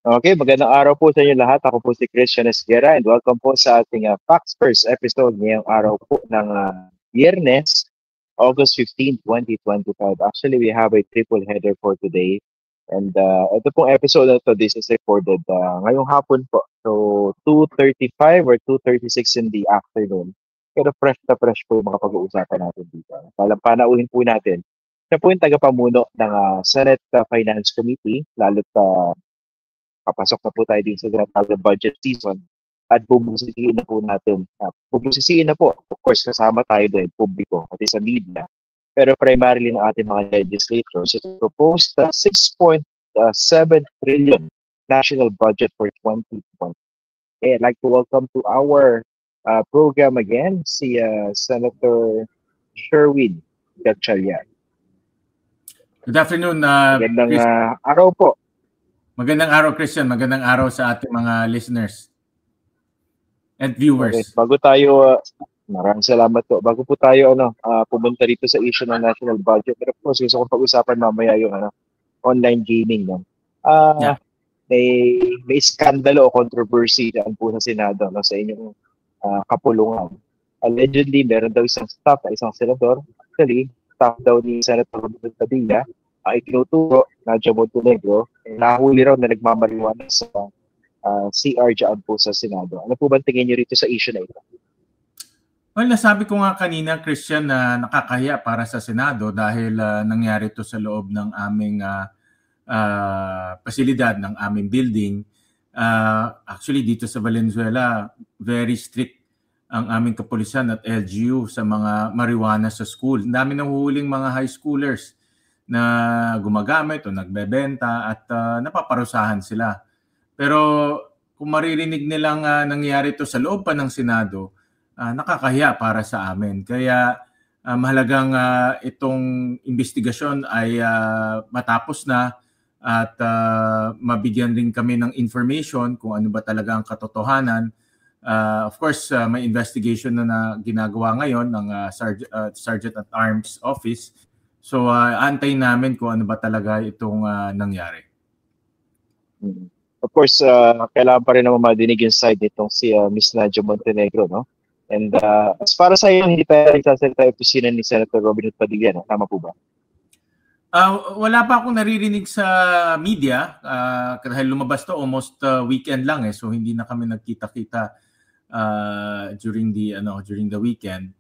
Okay, magandang araw po sa inyo lahat. Ako po si Christian Esguera and welcome po sa ating Facts First episode ngayong araw po ng Biyernes, August 15, 2025. Actually, we have a triple header for today. And ito pong episode na to, this is recorded ngayong hapon po. So, 2:35 or 2:36 in the afternoon. Pero fresh na fresh po yung mga pag-uusapan natin dito. Panauhin po natin. Siya po yung tagapamuno ng Senate Finance Committee, lalo't papasok na po tayo din sa tinatawag na budget season at bubusisiin na po natin. Bubusisiin na po, of course, kasama tayo din, publiko, pati sa media. Pero primarily ng ating mga legislators, ito proposed 6.7 trillion national budget for 2020. Okay, I'd like to welcome to our program again si Senator Sherwin Gatchalian. Good afternoon. Magandang araw po. Magandang araw, Christian. Magandang araw sa ating mga listeners and viewers. Okay, bago tayo, maraming salamat po. Bago po tayo pumunta rito sa issue ng national budget, pero of course, gusto kong pag-usapan mamaya yung online gaming. No? Yeah. May skandalo o controversy dyan po sa Senado sa inyong kapulungan. Allegedly, meron daw isang staff, isang senador, actually, staff daw ni Senator Robin Padilla, ay tinuturo na Montenegro, nahuli raw na nagmamariwana sa CR dyan po sa Senado. Ano po ba tingin niyo rito sa issue na ito? Well, nasabi ko nga kanina, Christian, na nakakahiya para sa Senado dahil nangyari ito sa loob ng aming pasilidad, ng aming building. Actually, dito sa Valenzuela, very strict ang aming kapulisan at LGU sa mga marijuana sa school. Ang dami nahuhuling mga high schoolers na gumagamit o nagbebenta at napaparusahan sila. Pero kung maririnig nilang nangyari ito sa loob pa ng Senado, nakakahiya para sa amin. Kaya mahalagang itong investigasyon ay matapos na at mabigyan din kami ng information kung ano ba talaga ang katotohanan. Of course, may investigation na ginagawa ngayon ng Sergeant at Arms Office. So, antayin namin kung ano ba talaga itong nangyari. Of course, kailangan pa rin naman madinig yung side nitong si Ms. Nadia Montenegro, no? And as para sa iyo, hindi tayo nagsasalita yung opisina ni Senator Robin Padilla, no? Tama po ba? Wala pa akong naririnig sa media dahil lumabas to almost weekend lang so hindi na kami nagkita-kita during the weekend.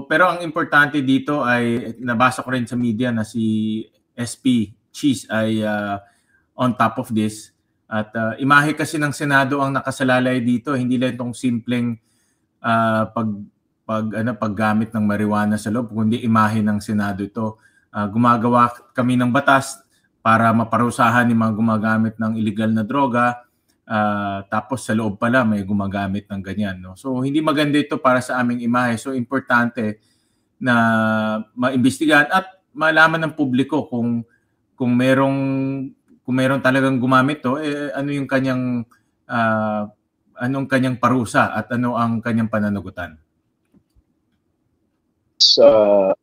Pero ang importante dito ay nabasa ko rin sa media na si SP Cheese ay on top of this. At imahe kasi ng Senado ang nakasalalay dito, hindi lang itong simpleng paggamit ng marijuana sa loob, kundi imahe ng Senado ito. Gumagawa kami ng batas para maparusahan yung mga gumagamit ng illegal na droga. Tapos sa loob pala may gumagamit ng ganyan. No? So hindi maganda ito para sa aming imahe. So importante na maimbestigahan at malaman ng publiko kung merong talagang gumamit to, ano yung anong kanyang parusa at ano ang kanyang pananagutan.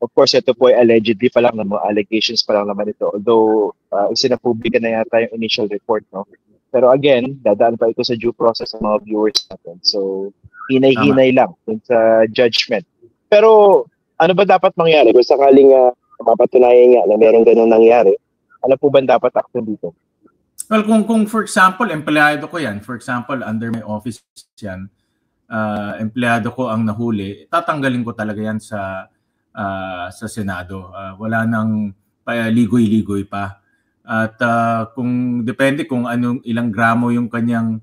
Of course, ito po ay allegedly pa lang, mga allegations pa lang naman ito. Although, isinapublika na yata yung initial report, no? Pero again, dadaan pa ito sa due process ng mga viewers natin. So, hinay-hinay lang sa judgment. Pero, ano ba dapat mangyari? Kung sakaling mapatunayan nga na meron ganun nangyari, ano po ba dapat action dito? Well, kung for example, empleyado ko yan, for example, under my office yan, empleyado ko ang nahuli, tatanggalin ko talaga yan sa Senado. Wala nang ligoy-ligoy pa. At kung depende kung ilang gramo yung kanyang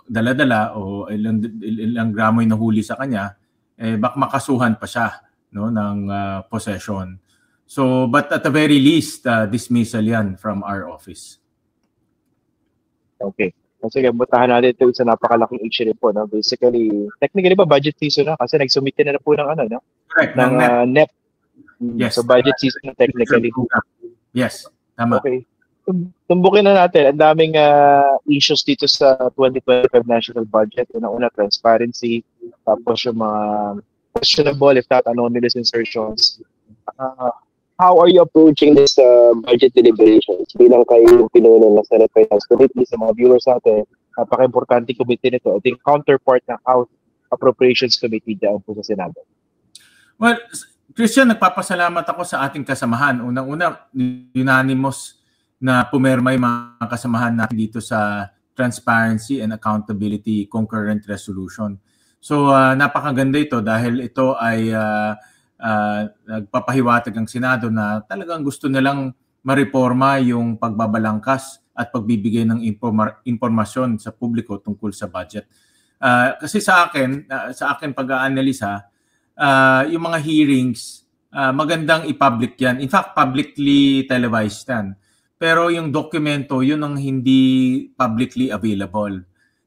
dala-dala o ilang gramo yung nahuli sa kanya, baka makasuhan pa siya, no, ng possession. So, but at the very least, dismissal yan from our office. Okay. Sige, butahan natin ito sa napakalaking issue rin po. No? Basically, technically ba budget season na? Kasi nag-submit na po ng no? Correct, ng NEP. Yes. So budget season na technically. Yes, tama. Okay. Tumbukin na natin. Ang daming issues dito sa 2025 national budget. Una, transparency. Tapos yung mga questionable, if not anomalous insertions. how are you approaching this budget deliberations bilang kayo yung pinuno ng Senate Finance Committee sa mga viewers natin? Napaka-importante committee nito. Ito yung counterpart ng House Appropriations Committee dyan po sa Senado. Well, Christian, nagpapasalamat ako sa ating kasamahan. Unang-una, unanimous na pumirma yung mga kasamahan natin dito sa Transparency and Accountability Concurrent Resolution. So napakaganda ito dahil ito ay nagpapahiwatig ang Senado na talagang gusto nilang mareforma yung pagbabalangkas at pagbibigay ng impormasyon sa publiko tungkol sa budget. Kasi sa akin pag-aanalisa, yung mga hearings, magandang i-public yan. In fact, publicly televised yan. Pero yung dokumento, yun ang hindi publicly available.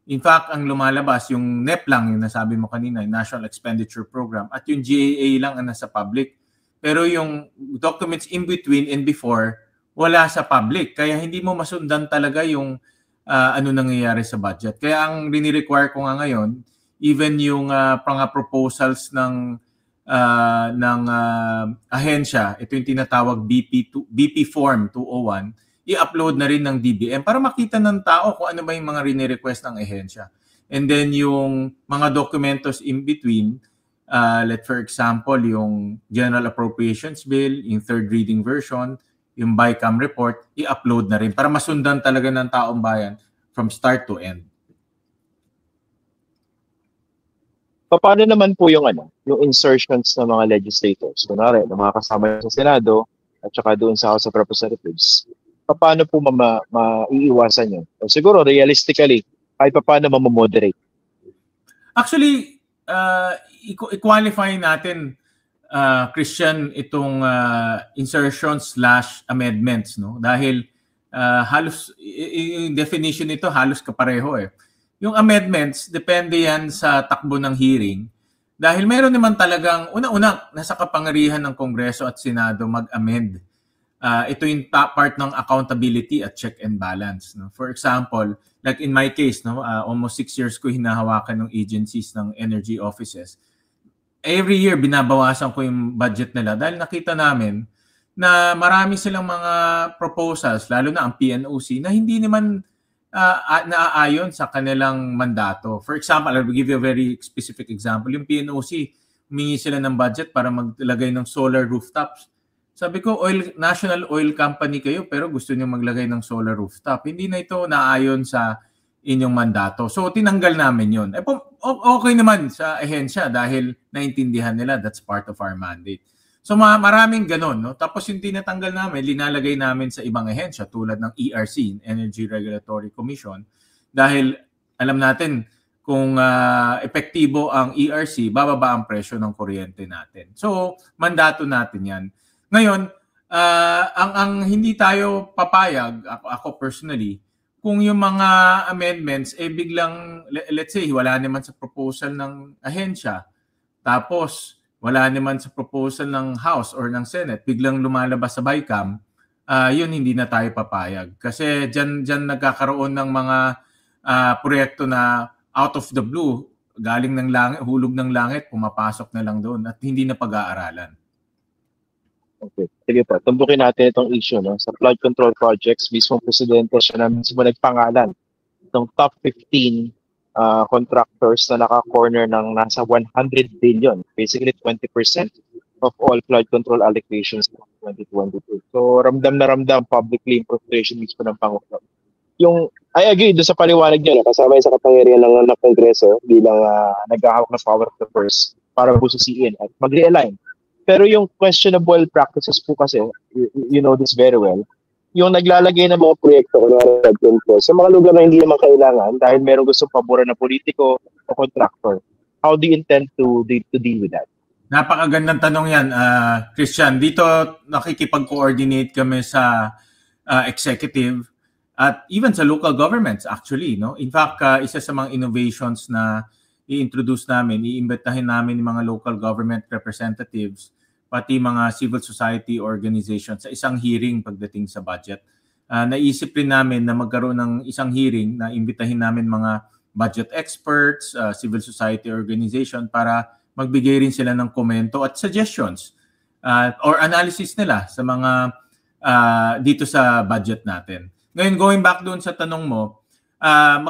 In fact, ang lumalabas, yung NEP lang, yung nasabi mo kanina, yung National Expenditure Program, at yung GAA lang ang nasa public. Pero yung documents in between and before, wala sa public. Kaya hindi mo masundan talaga yung ano nangyayari sa budget. Kaya ang rini-require ko nga ngayon, even yung proposals ng ahensya, ito yung tinatawag BP Form 201, i-upload na rin ng DBM para makita ng tao kung ano ba yung mga rini-request ng ahensya. And then yung mga documentos in between, for example, yung General Appropriations Bill, yung third reading version, yung BICAM report, i-upload na rin para masundan talaga ng taong bayan from start to end. Paano naman po yung yung insertions ng mga legislators, kunwari, ng mga kasama sa Senado at saka doon sa House of Representatives? Paano po maiiwasan yun? O siguro, realistically, kahit paano mamoderate? Actually, i-qualify natin, Christian, itong insertions/amendments, no? Dahil halos, yung definition nito halos kapareho eh. Yung amendments, depende yan sa takbo ng hearing. Dahil meron naman talagang, una-una, nasa kapangyarihan ng Kongreso at Senado mag-amend. Ito yung part ng accountability at check and balance. No? For example, like in my case, no, almost 6 years ko hinahawakan ng agencies ng energy offices. Every year, binabawasan ko yung budget nila dahil nakita namin na marami silang mga proposals, lalo na ang PNOC, na hindi naman naaayon sa kanilang mandato. For example, I'll give you a very specific example. Yung PNOC, humingi sila ng budget para maglagay ng solar rooftops. Sabi ko, national oil company kayo pero gusto niyo maglagay ng solar rooftop. Hindi na ito naayon sa inyong mandato. So, tinanggal namin yun. Okay naman sa ahensya dahil naintindihan nila that's part of our mandate. So, maraming ganun. No? Tapos yung tinatanggal namin, linalagay namin sa ibang ahensya tulad ng ERC, Energy Regulatory Commission. Dahil alam natin kung epektibo ang ERC, bababa ang presyo ng kuryente natin. So, mandato natin yan. Ngayon, ang hindi tayo papayag, ako personally, kung yung mga amendments, biglang, let's say, wala naman sa proposal ng ahensya, tapos wala naman sa proposal ng House or ng Senate, biglang lumalabas sa BICAM, yun hindi na tayo papayag. Kasi dyan nagkakaroon ng mga proyekto na out of the blue, galing ng langit, hulog ng langit, pumapasok na lang doon at hindi na pag-aaralan. Okay. Sige po, tumbukin natin itong issue. No? Sa flood control projects, mismo presidente siya na mismo nagpangalan ng top 15 contractors na naka-corner ng nasa 100 billion. Basically, 20% of all flood control allocations in 2022. So, ramdam na ramdam publicly yung frustration mismo ng Pangulo. I agree doon sa paliwanag niyo, kasama yung sa kapangyarihan ng Kongreso bilang naghahawak ng power of the purse para busisiin at mag-realign. Pero yung questionable practices po kasi, you know this very well, yung naglalagay ng mga proyekto sa mga lugar na hindi naman kailangan dahil merong gusto paboran na politiko o contractor. How do you intend to deal with that? Napakagandang tanong yan, Christian. Dito nakikipag-coordinate kami sa executive at even sa local governments actually. No? In fact, isa sa mga innovations na i-introduce namin, iimbitahin namin yung mga local government representatives pati mga civil society organizations sa isang hearing pagdating sa budget. Naisip rin namin na magkaroon ng isang hearing na imbitahin namin mga budget experts, civil society organization para magbigay rin sila ng komento at suggestions or analysis nila sa mga dito sa budget natin. Ngayon, going back doon sa tanong mo, ang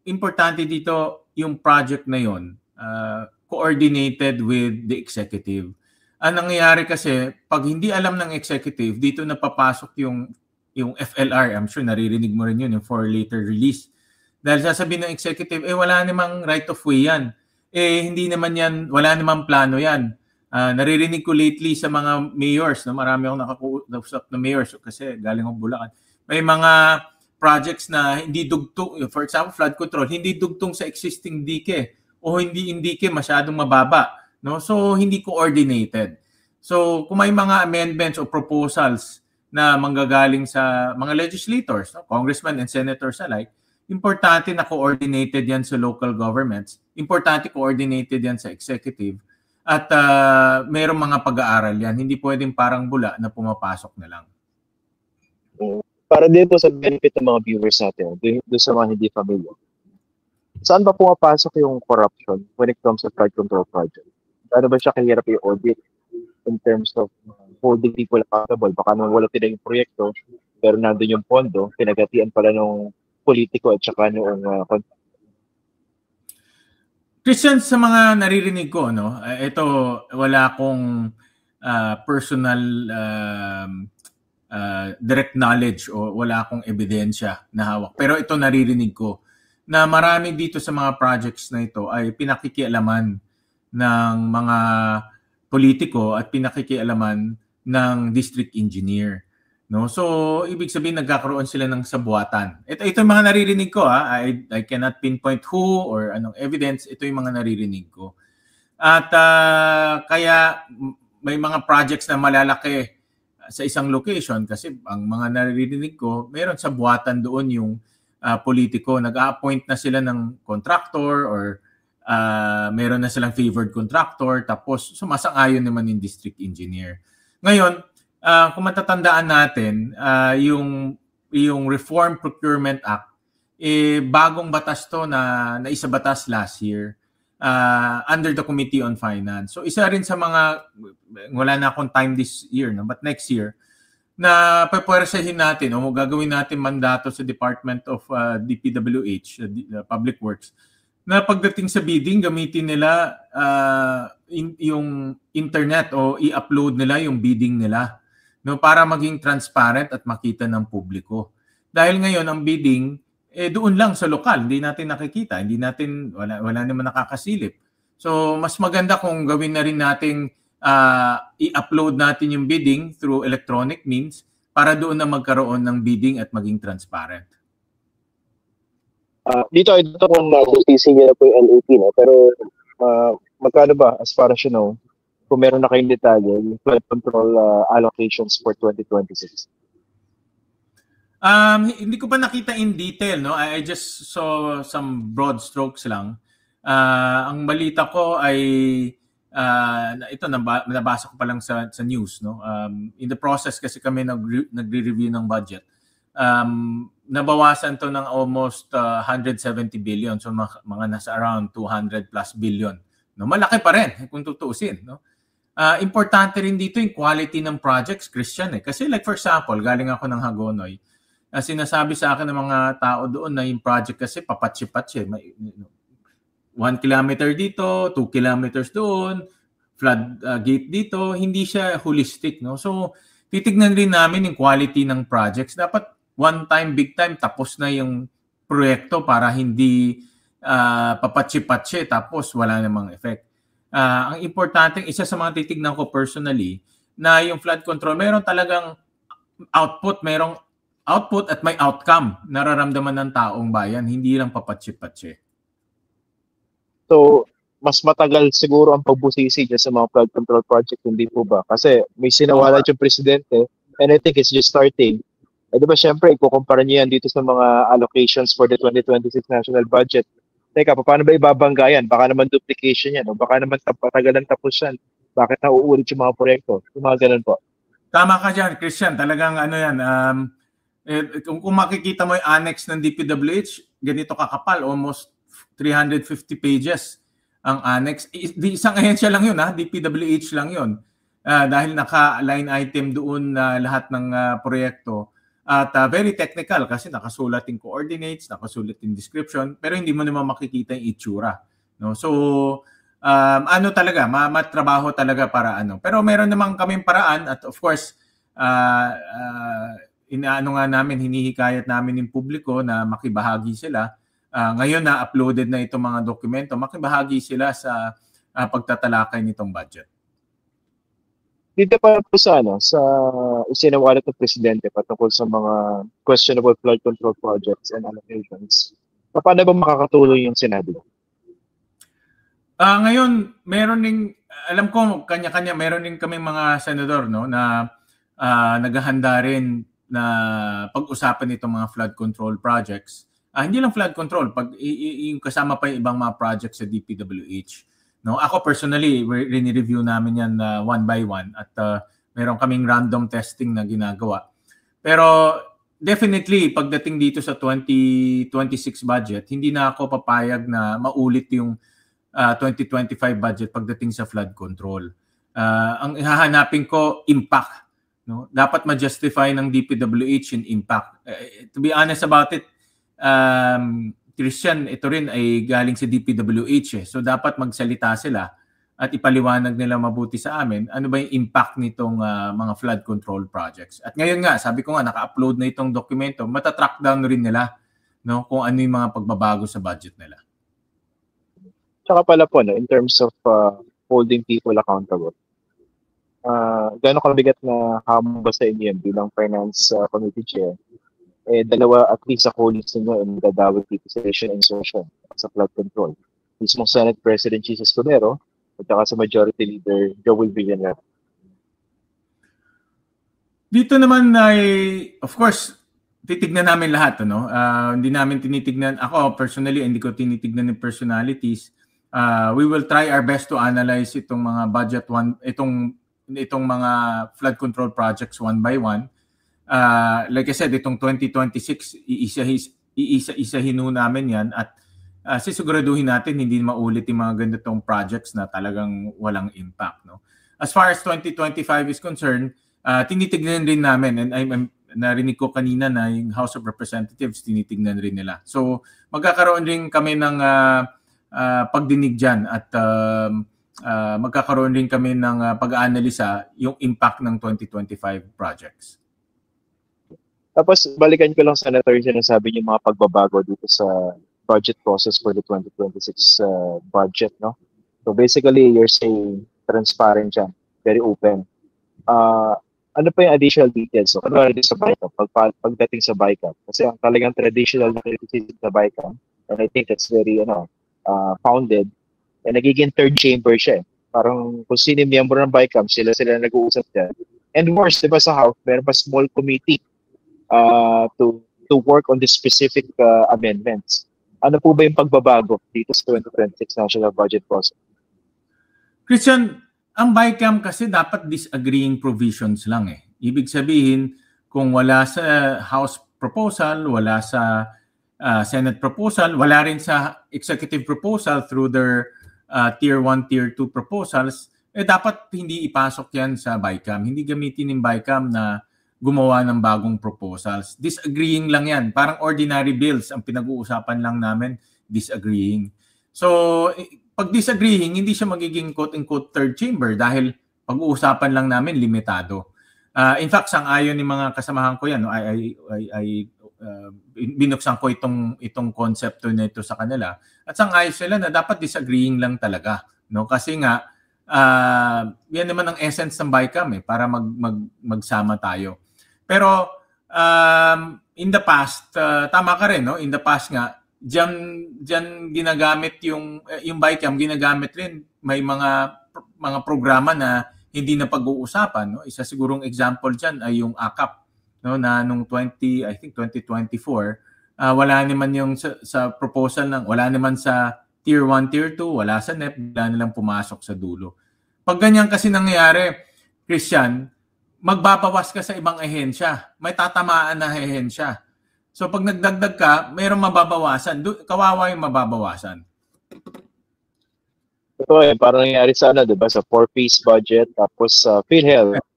importante dito yung project na yon, coordinated with the executive. Ang nangyayari kasi, pag hindi alam ng executive, dito napapasok yung FLR. I'm sure naririnig mo rin yun, yung for later release. Dahil sasabihin ng executive, wala namang right of way yan. Hindi naman yan, wala namang plano yan. Naririnig ko lately sa mga mayors, no? Marami akong nakakusap na mayors kasi galing akong Bulacan. May mga projects na hindi dugtong, for example, flood control, hindi dugtong sa existing dike o hindi dike masyadong mababa. No? So, hindi coordinated. So, kung may mga amendments o proposals na manggagaling sa mga legislators, no? Congressmen and senators alike, importante na coordinated yan sa local governments. Importante coordinated yan sa executive. At mayroong mga pag-aaral yan. Hindi pwedeng parang bula na pumapasok na lang. Para din po sa benefit ng mga viewers natin, doon sa mga hindi familiar, saan ba pumapasok yung corruption when it comes to flood control project? Ano ba siya kahirap i-audit in terms of holding people accountable? Baka nung wala tinang yung proyekto, pero nandun yung pondo, pinagatian pala ng politiko at saka nung Christian, sa mga naririnig ko, no, ito wala akong personal direct knowledge o wala akong ebidensya na hawak. Pero ito naririnig ko na marami dito sa mga projects na ito ay pinakikialaman ng mga politiko at pinakikialaman ng district engineer. No? So, ibig sabihin nagkakaroon sila ng sabuatan. Ito yung mga naririnig ko. I cannot pinpoint who or anong evidence. Ito yung mga naririnig ko. At kaya may mga projects na malalaki sa isang location kasi ang mga naririnig ko, meron sabuatan doon yung politiko. Nag-a-appoint na sila ng contractor or meron na silang favored contractor tapos sumasang-ayon naman yung district engineer. Ngayon, kung matatandaan natin, yung Reform Procurement Act, bagong batas to na naisabatas last year under the Committee on Finance. So isa rin sa mga, wala na akong time this year, no? But next year, na pupwersahin natin o gagawin natin mandato sa Department of DPWH, Public Works, na pagdating sa bidding, gamitin nila yung internet o i-upload nila yung bidding nila, no, para maging transparent at makita ng publiko. Dahil ngayon ang bidding doon lang sa lokal, hindi natin nakikita, wala naman nakakasilip. So mas maganda kung gawin na rin nating i-upload natin yung bidding through electronic means para doon na magkaroon ng bidding at maging transparent. Dito kung busisi niya na po yung LAP, no? Pero magkano ba as far as you know, kung meron na kayong detalye, yung flood control allocations for 2026? Hindi ko pa nakita in detail, no? I just saw some broad strokes lang. Ang balita ko ay ito nabasa ko pa lang sa news, no? In the process kasi kami nagre-review ng budget. Nabawasan to ng almost 170 billion, so mga nasa around 200 plus billion. No, malaki pa rin kung tutuusin, no? Importante rin dito yung quality ng projects, Christian, kasi like for example, galing ako ng Hagonoy. Sinasabi sa akin ng mga tao doon na yung project kasi papatsi-patsi. 1 kilometer dito, 2 kilometers doon, flood gate dito, hindi siya holistic, no? So titignan rin namin yung quality ng projects. Dapat one time, big time, tapos na yung proyekto para hindi papatsi-patsi tapos wala namang effect. Ang importante, isa sa mga titignan ko personally, na yung flood control, meron talagang merong output at may outcome nararamdaman ng taong bayan, hindi lang papatsi-patsi. So, mas matagal siguro ang pagbusisi dyan sa mga flood control project, hindi po ba? Kasi may sinawalan yung presidente and I think it's just starting. Di ba syempre, ikukumpara niyo yan dito sa mga allocations for the 2026 national budget. Teka, paano ba ibabangga yan? Baka naman duplication yan o baka naman patagalan tapos yan. Bakit nauulit yung mga proyekto? Yung mga ganun po. Tama ka dyan, Christian. Talagang ano yan, kung makikita mo yung annex ng DPWH, ganito kakapal, almost 350 pages ang annex. Isang ahensya lang yun, DPWH lang yun. dahil naka-line item doon na lahat ng proyekto. At very technical kasi nakasulat yung coordinates, nakasulat yung description, pero hindi mo naman makikita yung itsura. No? So, ano talaga, matrabaho talaga para ano. Pero meron naman kaming paraan at of course, inaano nga namin, hinihikayat namin yung publiko na makibahagi sila. Ngayon na uploaded na itong mga dokumento, makibahagi sila sa pagtatalakay nitong budget. Dito pa po sa isinawalat ng Presidente patungkol sa mga questionable flood control projects and allocations. Paano ba makakatulong yung Senado? Ngayon, meron ding, alam ko, kanya-kanya, meron din kami mga senador no, na naghahanda rin na pag-usapan itong mga flood control projects. Hindi lang flood control, yung kasama pa yung ibang mga projects sa DPWH. No, ako personally, rini-review namin yan one by one at meron kaming random testing na ginagawa. Pero definitely, pagdating dito sa 2026 budget, hindi na ako papayag na maulit yung 2025 budget pagdating sa flood control. Ang ihahanapin ko, impact. No? Dapat ma-justify ng DPWH yung impact. To be honest about it, Christian, ito rin ay galing sa DPWH. So dapat magsalita sila at ipaliwanag nila mabuti sa amin ano ba yung impact nitong mga flood control projects. At ngayon nga, sabi ko nga, naka-upload na itong dokumento, matatrack down rin nila no, kung ano yung mga pagbabago sa budget nila. Tsaka pala po, no, in terms of holding people accountable, gano'ng kabigat na hamon ba sa inyo bilang Finance Committee Chair? Dalawa at least sa colleagues ninyo ang dadawit dito sa session and session sa flood control. Mismong Senate President Jesus Cordero at saka sa Majority Leader Joel Villanueva. Dito naman ay, of course, titignan namin lahat. Ano? Hindi namin tinitignan, ako personally, hindi ko tinitignan ng personalities. We will try our best to analyze itong mga budget itong mga flood control projects one by one. Like I said, itong 2026, iisa-isahin namin yan at sisiguraduhin natin hindi maulit yung mga ganitong projects na talagang walang impact. No? As far as 2025 is concerned, tinitignan rin namin and narinig ko kanina na yung House of Representatives tinitignan rin nila. So magkakaroon rin kami ng pagdinig dyan at magkakaroon rin kami ng pag-aanalisa yung impact ng 2025 projects. Tapos, balikan ko lang, Senator, yung sinasabi niyo mga pagbabago dito sa budget process for the 2026 budget, no? So, basically, you're saying transparent siya, very open. Ano pa yung additional details? So, ano rin sa BICAM, pagdating sa BICAM? Kasi ang talagang traditional na criticism sa BICAM, and I think that's very, founded, and nagiging third chamber siya. Parang kung sino yung miyembro ng BICAM, sila nag-uusap dyan. And worse, di ba sa House, meron pa small committee to work on the specific amendments. Ano po ba yung pagbabago dito sa 2026 National Budget process? Christian, ang BICAM kasi dapat disagreeing provisions lang eh. Ibig sabihin, kung wala sa House proposal, wala sa Senate proposal, wala rin sa executive proposal through their Tier 1, Tier 2 proposals, dapat hindi ipasok yan sa BICAM. Hindi gamitin ng BICAM na gumawa ng bagong proposals. Disagreeing lang yan. Parang ordinary bills ang pinag-uusapan lang namin, disagreeing. So, pag disagreeing, hindi siya magiging quote-unquote third chamber dahil pag-uusapan lang namin limitado. In fact, sang-ayon ng mga kasamahan ko yan, binuksan ko itong konsepto nito sa kanila. At sang-ayon sila na dapat disagreeing lang talaga. No? Kasi nga, yan naman ang essence ng BICAM para magsama tayo. Pero in the past, tama ka rin, no? In the past nga, diyan ginagamit yung BICAM, ginagamit rin may mga programa na hindi na pag-uusapan, no? Isa sigurong example diyan ay yung AKAP, no, na nung 2024, wala naman yung sa proposal wala naman sa Tier 1, Tier 2, wala sa NEP, wala nilang pumasok sa dulo. Pag ganyan kasi nangyayari, Christian, magbabawas ka sa ibang ehensya. May tatamaan na ehensya. So pag nagdagdag ka, mayroong mababawasan. Kawawa yung mababawasan. Ito parang nangyari sa ano, 'di ba? Sa 4-piece budget, tapos sa PhilHealth, tapos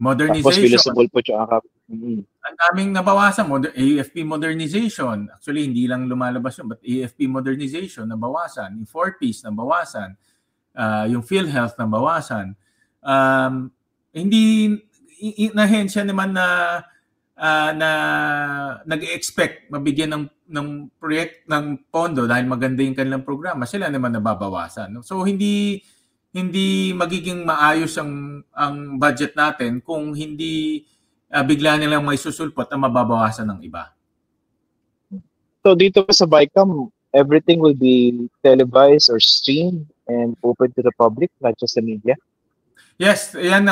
Modernization. bilusubol po yung akap. Mm. Ang daming nabawasan. AFP modernization. Actually, hindi lang lumalabas yun, but AFP modernization, nabawasan. Yung 4-piece, nabawasan. Yung PhilHealth, nabawasan. Hindi, inahensya naman na nag-expect mabigyan ng project ng pondo dahil maganda yung kanilang programa, sila naman nababawasan. No? So, hindi magiging maayos ang budget natin kung hindi bigla nilang may susulpot na mababawasan ng iba. So dito sa BICAM, everything will be televised or streamed and open to the public, not just the media? Yes, yan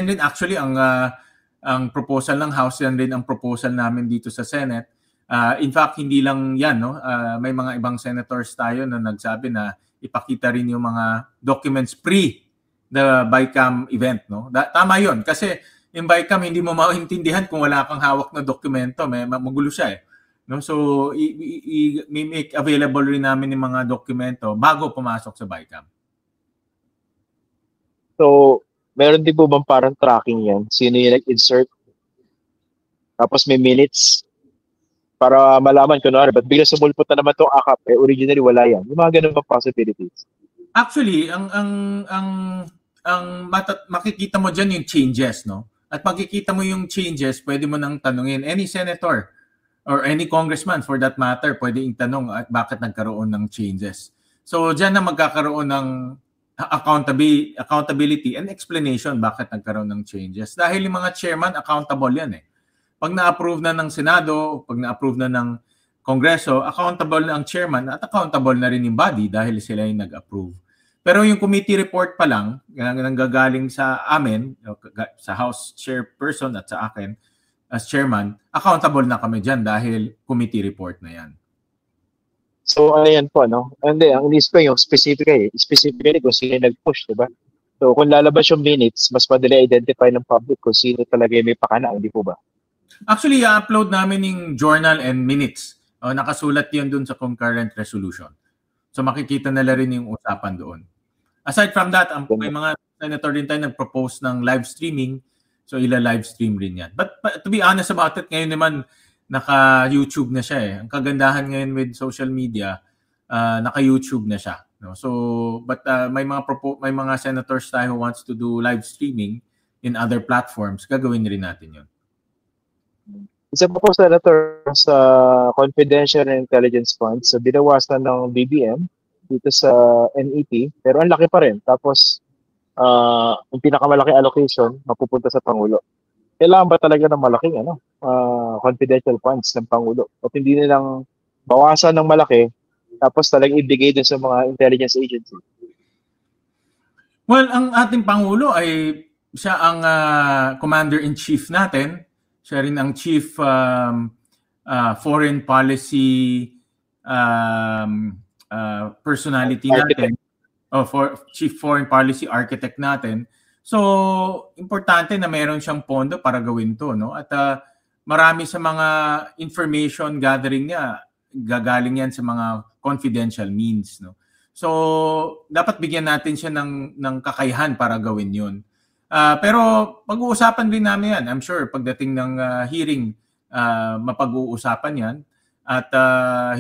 din actually ang proposal ng House, yan din ang proposal namin dito sa Senate. In fact, hindi lang yan, no? May mga ibang senators tayo na nagsabi na ipakita rin yung mga documents pre the BICAM event, no? Tama 'yon kasi yung BICAM hindi mo maintindihan kung wala kang hawak na dokumento, magulo siya eh. No? So make available rin namin yung mga dokumento bago pumasok sa BICAM. So, meron din po bang parang tracking yan? Sino yung nag-insert? Tapos may minutes para malaman ko na, but bigla sumulpot na naman itong akap, originally wala yan. Yung mga ganun pa possibilities. Actually, makikita mo dyan yung changes, no? At makikita mo yung changes, pwede mo nang tanungin any senator or any congressman for that matter, pwede itanong at bakit nagkaroon ng changes. So, dyan na magkakaroon ng accountability and explanation bakit nagkaroon ng changes. Dahil yung mga chairman, accountable yan eh. Pag na-approve na ng Senado, pag na-approve na ng Kongreso, accountable na ang chairman at accountable na rin yung body dahil sila yung nag-approve. Pero yung committee report pa lang, nanggagaling sa amin, sa House Chairperson at sa akin as chairman, accountable na kami dyan dahil committee report na yan. So, ano yan po, no? Hindi, ang inis ko yung specifically kung sino nag-push, diba? So, kung lalabas yung minutes, mas madali identify ng public kung sino talaga yung may pakana, hindi po ba? Actually, i-upload namin yung journal and minutes. Nakasulat yun dun sa concurrent resolution. So, makikita nila rin yung usapan doon. Aside from that, may mga senator din tayo nag-propose ng live streaming. So, ila-live stream rin yan. But to be honest about it, ngayon naman, naka-YouTube na siya eh. Ang kagandahan ngayon with social media, naka-YouTube na siya. No? So, but may mga senators tayo who wants to do live streaming in other platforms, gagawin rin natin yun. Isa pa po, Senator, sa confidential and intelligence funds, so binawasan ng BBM dito sa NEP, pero ang laki pa rin. Tapos, yung pinakamalaki allocation, mapupunta sa Pangulo. Kailangan ba talaga ng malaking confidential funds ng Pangulo? At hindi nilang bawasan ng malaki, tapos talagang ibigay din sa mga intelligence agency? Well, ang ating Pangulo ay siya ang commander-in-chief natin. Siya rin ang chief foreign policy personality natin. Chief foreign policy architect natin. So, importante na meron siyang pondo para gawin to, no? At marami sa mga information gathering niya, gagaling yan sa mga confidential means, no? So, dapat bigyan natin siya ng kakayahan para gawin yun. Pero pag-uusapan din namin yan. I'm sure pagdating ng hearing, mapag-uusapan yan. At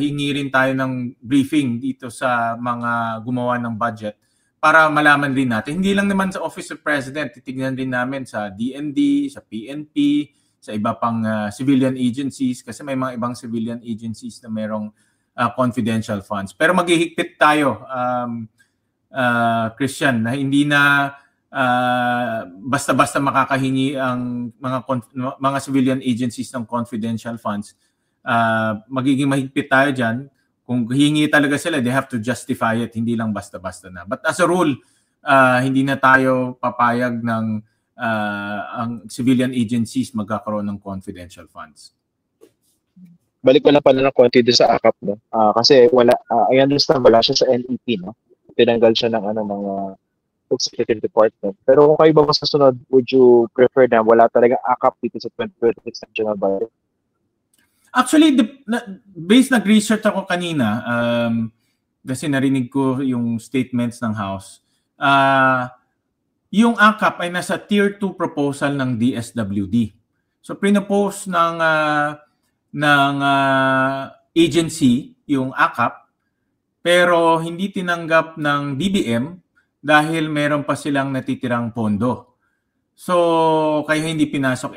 hingi rin tayo ng briefing dito sa mga gumawa ng budget para malaman din natin. Hindi lang naman sa Office of President, titignan din namin sa DND, sa PNP, sa iba pang civilian agencies kasi may mga ibang civilian agencies na merong confidential funds. Pero maghihigpit tayo, Christian, na hindi na basta-basta makakahingi ang mga civilian agencies ng confidential funds. Magiging mahigpit tayo dyan. Kung hingi talaga sila, they have to justify it, hindi lang basta-basta na. But as a rule, hindi na tayo papayag ng ang civilian agencies magkakaroon ng confidential funds. Balik ko lang pala ng konti doon sa AKAP, no? Kasi wala, I understand, wala siya sa NEP, no? Tinanggal siya ng mga executive department. Pero kung kayo ba mas kasunod, would you prefer na wala talaga AKAP dito sa 2026 national budget? Actually, based nag-research ako kanina, kasi narinig ko yung statements ng House. Yung AKAP ay nasa Tier 2 proposal ng DSWD. So pinopose ng agency yung AKAP, pero hindi tinanggap ng DBM dahil meron pa silang natitirang pondo. So kaya hindi pinasok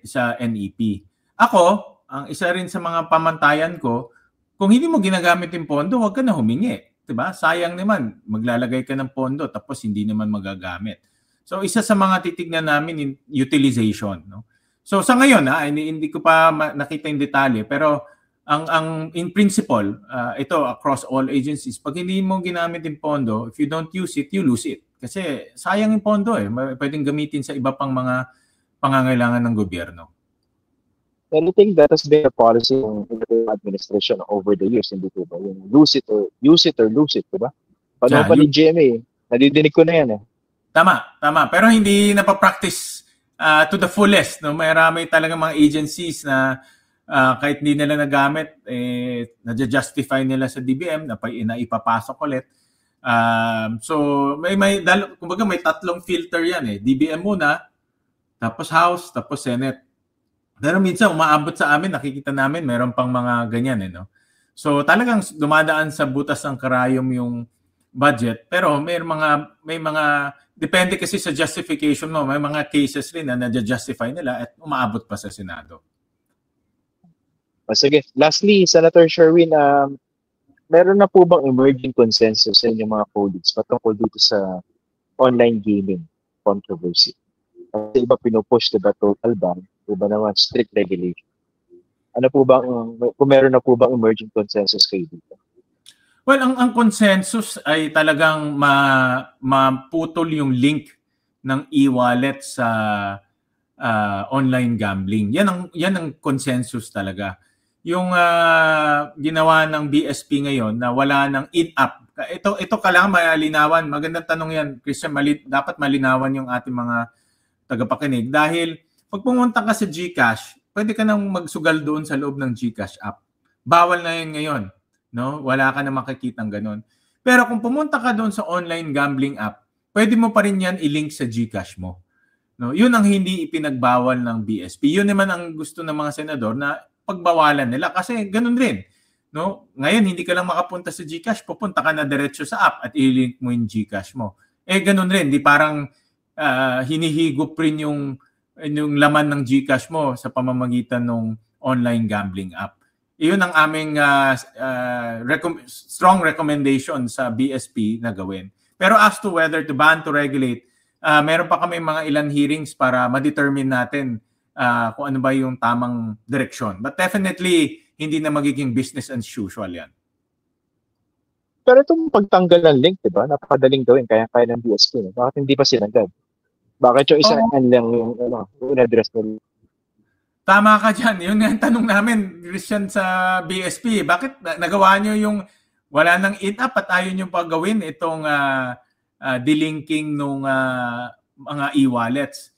sa NEP. Ako, ang isa rin sa mga pamantayan ko, kung hindi mo ginagamit yung pondo, huwag ka na humingi. Diba? Sayang naman, maglalagay ka ng pondo tapos hindi naman magagamit. So isa sa mga titignan namin in utilization. No? So sa ngayon, hindi ko pa nakita yung detalye, pero ang in principle, ito across all agencies, pag hindi mo ginamit yung pondo, if you don't use it, you lose it. Kasi sayang yung pondo pwedeng gamitin sa iba pang mga pangangailangan ng gobyerno. And I think that has been a policy ng administration over the years, hindi po ba? Yung use it or lose it, diba? Paano pa ni GMA, nadidinig ko na yan Tama. Pero hindi napapractice to the fullest. No? Marami talaga mga agencies na kahit hindi nila nagamit, nadja-justify nila sa DBM na ipapasok ulit. So kumbaga may tatlong filter yan DBM muna, tapos House, tapos Senate. Pero minsan umaabot sa amin, nakikita namin meron pang mga ganyan no. So talagang dumadaan sa butas ng karayom yung budget, pero may mga depende kasi sa justification mo. May mga cases rin na nadja-justify nila at umaabot pa sa Senado. Sige. Lastly, Senator Sherwin, meron na po bang emerging consensus sa inyong mga colleagues patungkol dito sa online gaming controversy? Kasi iba pinupush, diba, total ban, iba naman strict regulation. Ano po bang, kung meron na po bang emerging consensus kayo dito? Well, ang consensus ay talagang maputol yung link ng e-wallet sa online gambling. Yan ang consensus talaga. Yung ginawa ng BSP ngayon na wala ng in-app. Ito kailangan malinawan. Magandang tanong yan, Christian. Dapat malinawan yung ating mga tagapakinig. Dahil pag pumunta ka sa GCash, pwede ka nang magsugal doon sa loob ng GCash app. Bawal na yun ngayon. No? Wala ka na makikitang ganun. Pero kung pumunta ka doon sa online gambling app, pwede mo pa rin yan i-link sa GCash mo. No? Yun ang hindi ipinagbawal ng BSP. Yun naman ang gusto ng mga senador na pagbawalan nila kasi ganun rin. No? Ngayon, hindi ka lang makapunta sa GCash, pupunta ka na diretso sa app at i-link mo yung GCash mo. Ganun rin. Di parang hinihigop rin yung laman ng GCash mo sa pamamagitan ng online gambling app. Iyon ang aming strong recommendation sa BSP na gawin. Pero as to whether to ban, to regulate, meron pa kami mga ilan hearings para ma-determine natin kung ano ba yung tamang direksyon. But definitely, hindi na magiging business as usual yan. Pero itong pagtanggal ng link, diba? Napakadaling gawin, kaya ng BSP. Bakit hindi pa sinagad? Bakit yung isa lang yung address nila? Tama ka dyan. Yun nga ang tanong namin, Christian, sa BSP. Bakit nagawa nyo yung wala nang in-app at ayaw nyo pa gawin itong delinking ng mga e-wallets?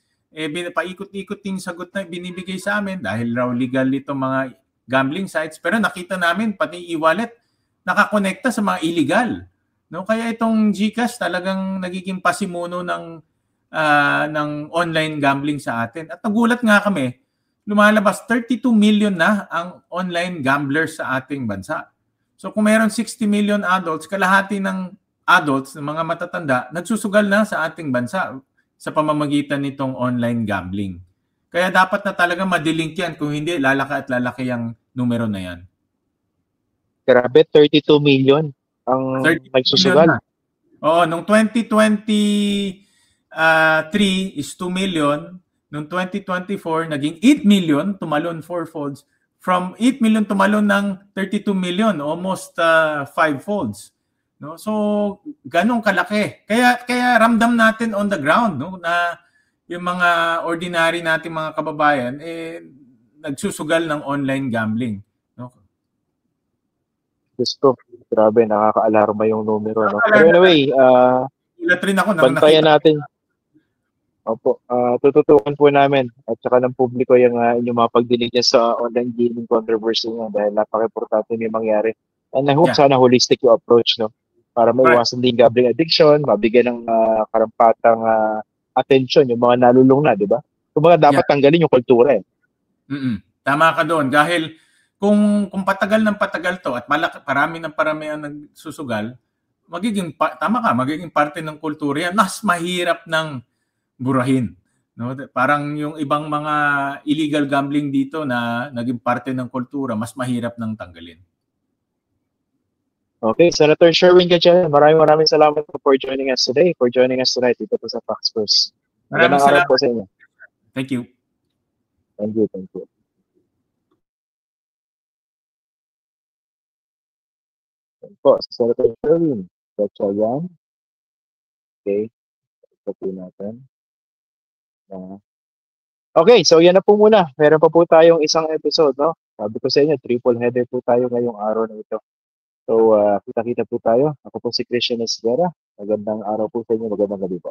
Paikot-ikot yung sagot na binibigay sa amin dahil raw legal itong mga gambling sites. Pero nakita namin, pati e-wallet, nakakonekta sa mga illegal. No? Kaya itong GCash talagang nagiging pasimuno ng online gambling sa atin. At nagulat nga kami, lumalabas 32 million na ang online gamblers sa ating bansa. So kung mayroon 60 million adults, kalahati ng adults, ng mga matatanda, nagsusugal na sa ating bansa sa pamamagitan nitong online gambling. Kaya dapat na talaga madilink yan. Kung hindi, lalaki ang numero na yan. Grabe, 32 million ang nagsusugal. Oo, nung 2023 is 2 million. Noong 2024, naging 8 million, tumalon 4 folds. From 8 million tumalon ng 32 million, almost 5 folds. No? So, ganong kalaki. Kaya ramdam natin on the ground, no, na yung mga ordinary nating mga kababayan nagsusugal ng online gambling. No? Gusto, grabe, nakaka-alarma yung numero. No? Pero anyway, bantayan natin. Opo, tututukan po namin at saka ng publiko yung inyong mga pagdinig niya sa online gaming controversy niya dahil napaka-importante yung mangyari And I hope Yeah. sana holistic yung approach, no? Para maiwasan din gambling addiction, mabigyan ng karampatang attention yung mga nalulung na, di ba? Kumbaga dapat tanggalin yung kultura eh. Tama ka doon. Dahil kung patagal ng patagal to at parami ang nagsusugal, magiging parte ng kultura yan. Mas mahirap ng burahin. No? Parang yung ibang mga illegal gambling dito na naging parte ng kultura, mas mahirap ng tanggalin. Okay, Senator Sherwin Gatchalian, maraming salamat for joining us today, for joining us tonight dito po sa Fox First. Maraming salamat po sa inyo. Thank you. Thank you, thank you. Po, Senator Sherwin Gatchalian. Okay, ito po natin. Okay, so yan na po muna. Meron pa po tayong isang episode, no? Sabi ko sa inyo, triple header po tayo ngayong araw na ito. So, kita-kita po tayo. Ako po si Christian Esguerra. Magandang araw po sa inyo. Magandang gabi po.